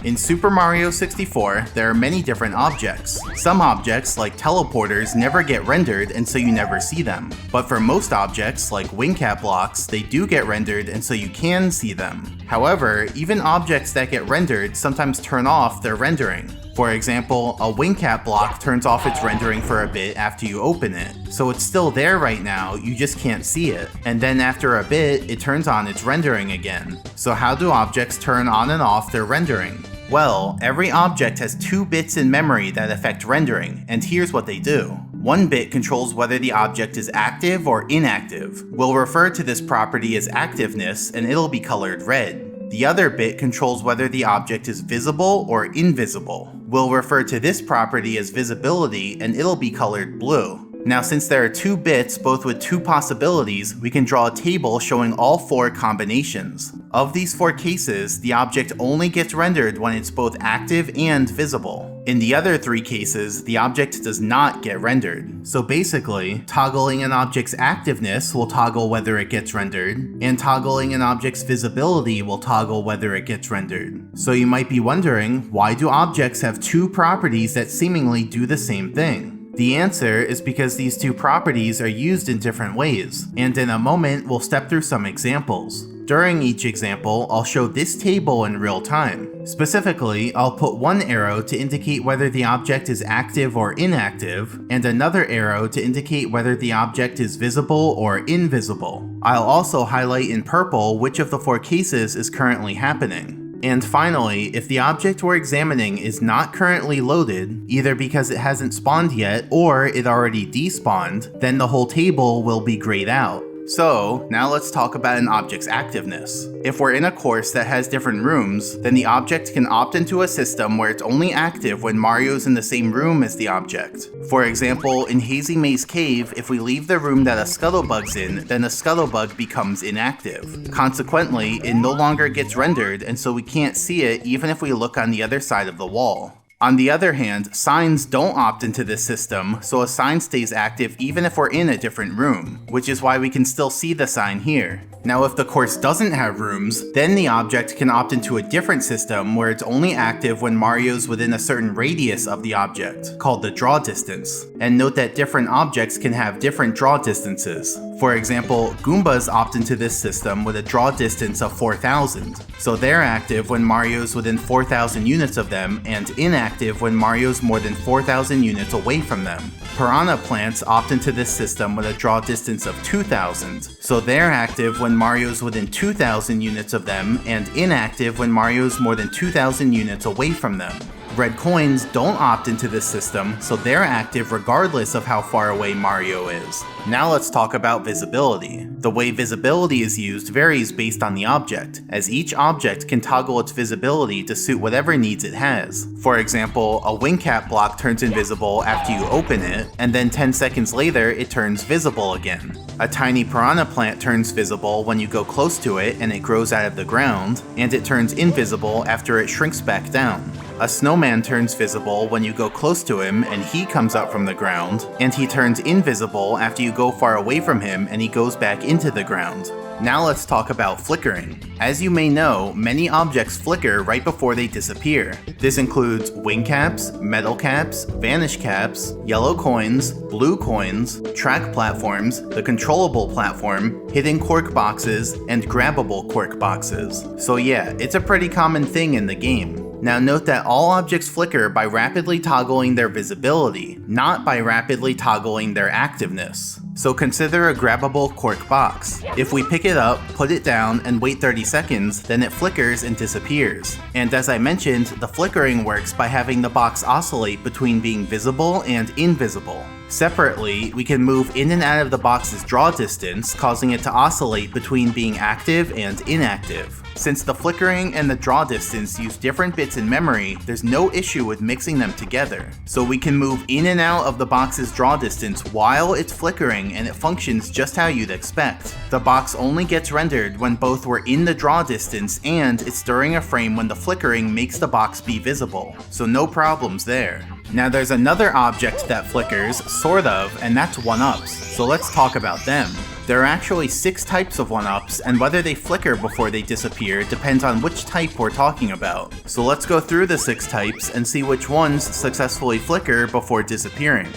In Super Mario 64, there are many different objects. Some objects, like teleporters, never get rendered and so you never see them. But for most objects, like wing cap blocks, they do get rendered and so you can see them. However, even objects that get rendered sometimes turn off their rendering. For example, a wing cap block turns off its rendering for a bit after you open it. So it's still there right now, you just can't see it. And then after a bit, it turns on its rendering again. So how do objects turn on and off their rendering? Well, every object has 2 bits in memory that affect rendering, and here's what they do. 1 bit controls whether the object is active or inactive. We'll refer to this property as activeness, and it'll be colored red. The other bit controls whether the object is visible or invisible. We'll refer to this property as visibility, and it'll be colored blue. Now, since there are 2 bits, both with 2 possibilities, we can draw a table showing all 4 combinations. Of these 4 cases, the object only gets rendered when it's both active and visible. In the other 3 cases, the object does not get rendered. So basically, toggling an object's activeness will toggle whether it gets rendered, and toggling an object's visibility will toggle whether it gets rendered. So you might be wondering, why do objects have 2 properties that seemingly do the same thing? The answer is because these 2 properties are used in different ways, and in a moment we'll step through some examples. During each example, I'll show this table in real time. Specifically, I'll put one arrow to indicate whether the object is active or inactive, and another arrow to indicate whether the object is visible or invisible. I'll also highlight in purple which of the 4 cases is currently happening. And finally, if the object we're examining is not currently loaded, either because it hasn't spawned yet or it already despawned, then the whole table will be grayed out. So, now let's talk about an object's activeness. If we're in a course that has different rooms, then the object can opt into a system where it's only active when Mario's in the same room as the object. For example, in Hazy Maze Cave, if we leave the room that a scuttlebug's in, then the scuttlebug becomes inactive. Consequently, it no longer gets rendered, and so we can't see it even if we look on the other side of the wall. On the other hand, signs don't opt into this system, so a sign stays active even if we're in a different room, which is why we can still see the sign here. Now, if the course doesn't have rooms, then the object can opt into a different system where it's only active when Mario's within a certain radius of the object, called the draw distance. And note that different objects can have different draw distances. For example, Goombas opt into this system with a draw distance of 4,000, so they're active when Mario's within 4,000 units of them and inactive when Mario's more than 4,000 units away from them. Piranha plants opt into this system with a draw distance of 2,000, so they're active when Mario's within 2,000 units of them and inactive when Mario's more than 2,000 units away from them. Red coins don't opt into this system, so they're active regardless of how far away Mario is. Now let's talk about visibility. The way visibility is used varies based on the object, as each object can toggle its visibility to suit whatever needs it has. For example, a wing cap block turns invisible after you open it, and then 10 seconds later it turns visible again. A tiny piranha plant turns visible when you go close to it and it grows out of the ground, and it turns invisible after it shrinks back down. A snowman turns visible when you go close to him and he comes up from the ground, and he turns invisible after you go far away from him and he goes back into the ground. Now let's talk about flickering. As you may know, many objects flicker right before they disappear. This includes wing caps, metal caps, vanish caps, yellow coins, blue coins, track platforms, the controllable platform, hidden quirk boxes, and grabbable quirk boxes. So yeah, it's a pretty common thing in the game. Now note that all objects flicker by rapidly toggling their visibility, not by rapidly toggling their activeness. So consider a grabbable quirk box. If we pick it up, put it down, and wait 30 seconds, then it flickers and disappears. And as I mentioned, the flickering works by having the box oscillate between being visible and invisible. Separately, we can move in and out of the box's draw distance, causing it to oscillate between being active and inactive. Since the flickering and the draw distance use different bits in memory, there's no issue with mixing them together. So we can move in and out of the box's draw distance while it's flickering, and it functions just how you'd expect. The box only gets rendered when both were in the draw distance and it's during a frame when the flickering makes the box be visible. So no problems there. Now there's another object that flickers, sort of, and that's OneUps. So let's talk about them. There are actually 6 types of 1-ups, and whether they flicker before they disappear depends on which type we're talking about. So let's go through the 6 types and see which ones successfully flicker before disappearing.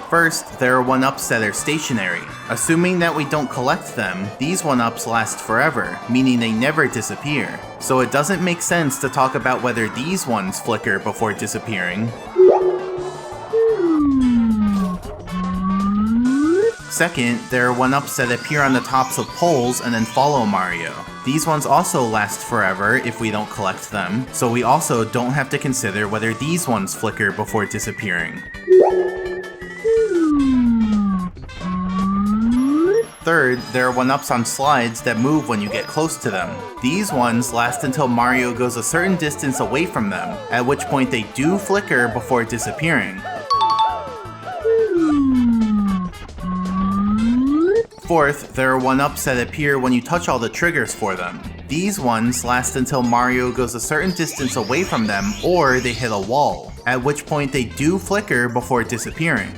First, there are 1-ups that are stationary. Assuming that we don't collect them, these 1-ups last forever, meaning they never disappear. So it doesn't make sense to talk about whether these ones flicker before disappearing. Second, there are 1-ups that appear on the tops of poles and then follow Mario. These ones also last forever if we don't collect them, so we also don't have to consider whether these ones flicker before disappearing. Third, there are 1-ups on slides that move when you get close to them. These ones last until Mario goes a certain distance away from them, at which point they do flicker before disappearing. Fourth, there are 1-ups that appear when you touch all the triggers for them. These ones last until Mario goes a certain distance away from them or they hit a wall, at which point they do flicker before disappearing.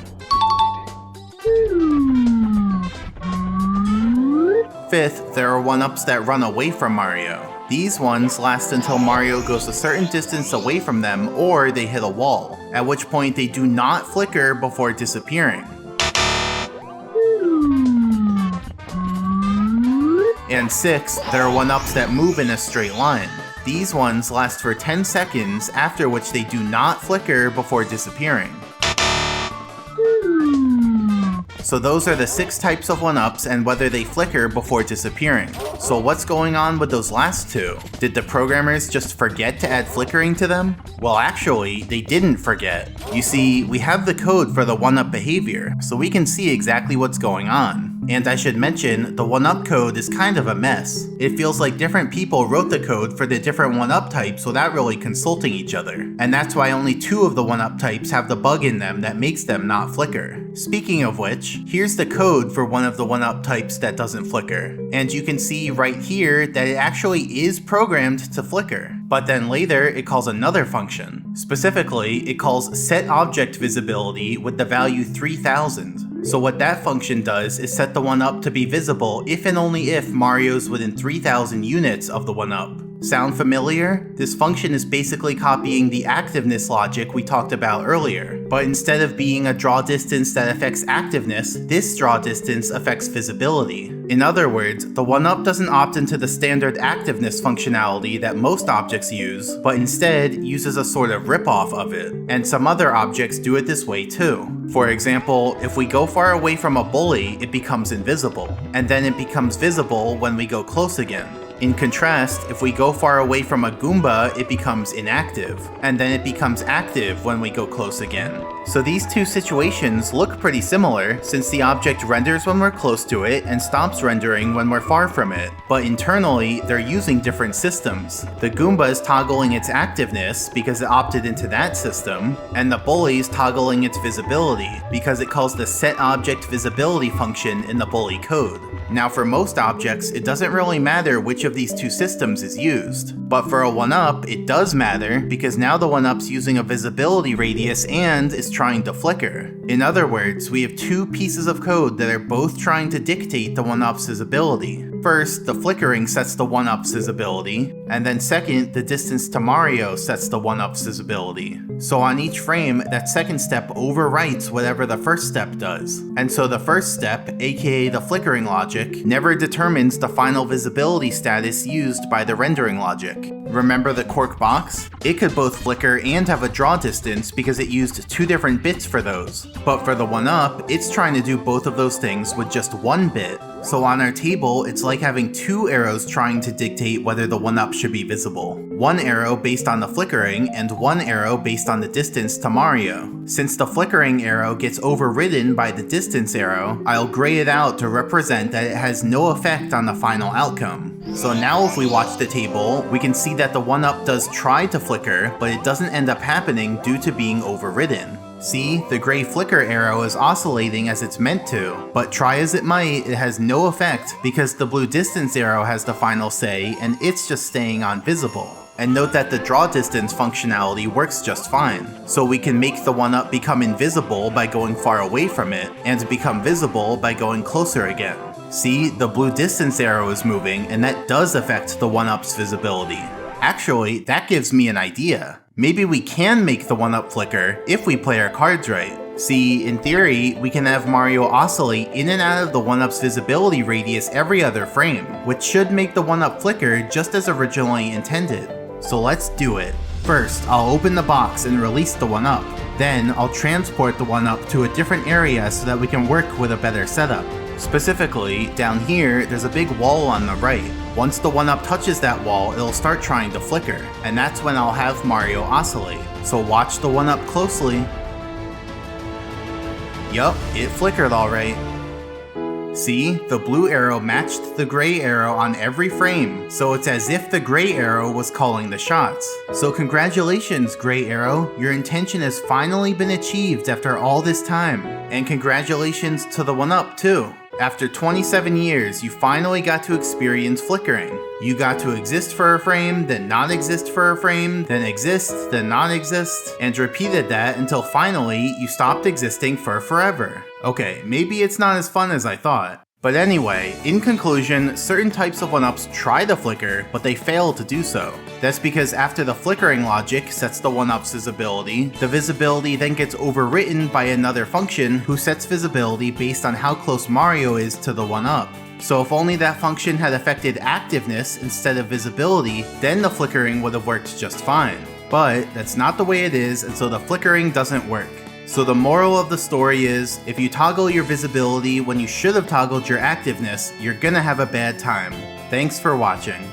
Fifth, there are 1-ups that run away from Mario. These ones last until Mario goes a certain distance away from them or they hit a wall, at which point they do not flicker before disappearing. And sixth, there are 1-ups that move in a straight line. These ones last for 10 seconds, after which they do not flicker before disappearing. So those are the 6 types of 1-ups and whether they flicker before disappearing. So what's going on with those last 2? Did the programmers just forget to add flickering to them? Well, actually, they didn't forget. You see, we have the code for the 1-up behavior, so we can see exactly what's going on. And I should mention, the 1-up code is kind of a mess. It feels like different people wrote the code for the different 1-up types without really consulting each other. And that's why only 2 of the 1-up types have the bug in them that makes them not flicker. Speaking of which, here's the code for one of the 1-up types that doesn't flicker. And you can see right here that it actually is programmed to flicker. But then later, it calls another function. Specifically, it calls setObjectVisibility with the value 3000. So what that function does is set the 1-up to be visible if and only if Mario's within 3000 units of the 1-up. Sound familiar? This function is basically copying the activeness logic we talked about earlier, but instead of being a draw distance that affects activeness, this draw distance affects visibility. In other words, the 1-up doesn't opt into the standard activeness functionality that most objects use, but instead uses a sort of ripoff of it. And some other objects do it this way too. For example, if we go far away from a bully, it becomes invisible, and then it becomes visible when we go close again. In contrast, if we go far away from a Goomba, it becomes inactive, and then it becomes active when we go close again. So these 2 situations look pretty similar, since the object renders when we're close to it and stops rendering when we're far from it. But internally, they're using different systems. The Goomba is toggling its activeness because it opted into that system, and the bully is toggling its visibility because it calls the setObjectVisibility function in the bully code. Now for most objects, it doesn't really matter which of these 2 systems is used. But for a 1-up, it does matter because now the 1-up's using a visibility radius and is trying to flicker. In other words, we have 2 pieces of code that are both trying to dictate the 1-up's visibility. First, the flickering sets the 1-up's visibility, and then second, the distance to Mario sets the 1-up's visibility. So on each frame, that second step overwrites whatever the first step does. And so the first step, aka the flickering logic, never determines the final visibility status used by the rendering logic. Remember the cork box? It could both flicker and have a draw distance because it used 2 different bits for those. But for the 1-up, it's trying to do both of those things with just 1 bit. So on our table, it's like having 2 arrows trying to dictate whether the 1-up should be visible. 1 arrow based on the flickering, and 1 arrow based on the distance to Mario. Since the flickering arrow gets overridden by the distance arrow, I'll gray it out to represent that it has no effect on the final outcome. So now if we watch the table, we can see that the 1-up does try to flicker, but it doesn't end up happening due to being overridden. See, the gray flicker arrow is oscillating as it's meant to, but try as it might, it has no effect because the blue distance arrow has the final say and it's just staying on visible. And note that the draw distance functionality works just fine. So we can make the 1-up become invisible by going far away from it, and become visible by going closer again. See, the blue distance arrow is moving, and that does affect the 1-up's visibility. Actually, that gives me an idea. Maybe we can make the 1-up flicker if we play our cards right. See, in theory, we can have Mario oscillate in and out of the 1-up's visibility radius every other frame, which should make the 1-up flicker just as originally intended. So let's do it. First, I'll open the box and release the 1-up. Then, I'll transport the 1-up to a different area so that we can work with a better setup. Specifically, down here, there's a big wall on the right. Once the 1-up touches that wall, it'll start trying to flicker, and that's when I'll have Mario oscillate. So watch the 1-up closely. Yup, it flickered alright. See, the blue arrow matched the gray arrow on every frame, so it's as if the gray arrow was calling the shots. So congratulations, gray arrow, your intention has finally been achieved after all this time. And congratulations to the 1-up too. After 27 years, you finally got to experience flickering. You got to exist for a frame, then not exist for a frame, then exist, then not exist, and repeated that until finally you stopped existing for forever. Okay, maybe it's not as fun as I thought. But anyway, in conclusion, certain types of 1-ups try to flicker, but they fail to do so. That's because after the flickering logic sets the 1-up's visibility, the visibility then gets overwritten by another function who sets visibility based on how close Mario is to the 1-up. So if only that function had affected activeness instead of visibility, then the flickering would have worked just fine. But that's not the way it is, and so the flickering doesn't work. So the moral of the story is, if you toggle your visibility when you should have toggled your activeness, you're gonna have a bad time. Thanks for watching.